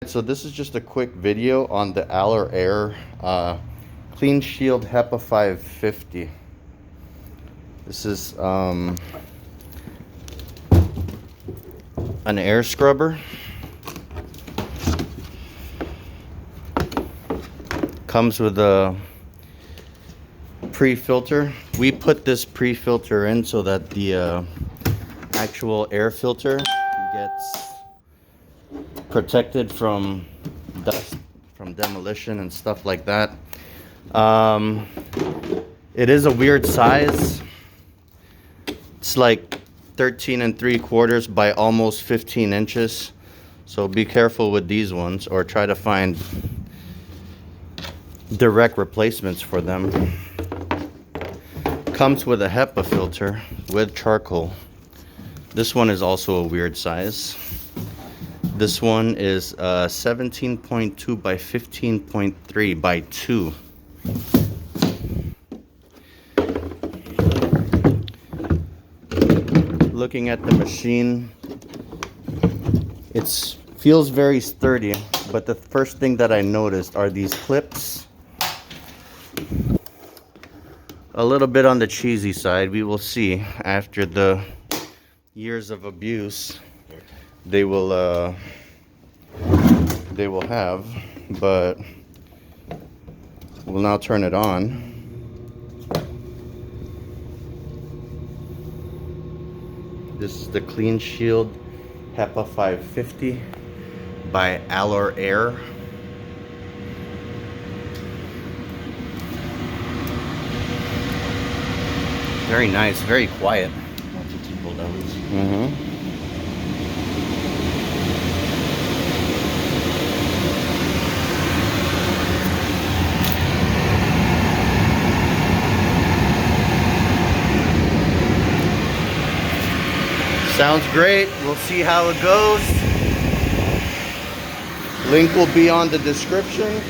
so this is just a quick video on the alorair Clean Shield HEPA 550. This is an air scrubber. Comes with a pre-filter. We put this pre-filter in so that the actual air filter gets protected from dust, from demolition and stuff like that. It is a weird size. It's like 13 3/4 by almost 15 inches. So be careful with these ones, or try to find direct replacements for them. Comes with a HEPA filter with charcoal. This one is also a weird size. This one is 17.2 by 15.3 by 2. Looking at the machine, it feels very sturdy, but the first thing that I noticed are these clips. A little bit on the cheesy side. We will see after the years of abuse they will have, but we'll now turn it on. This is the Clean Shield HEPA 550 by alorair. Very nice, very quiet. Sounds great. We'll see how it goes. Link will be on the description.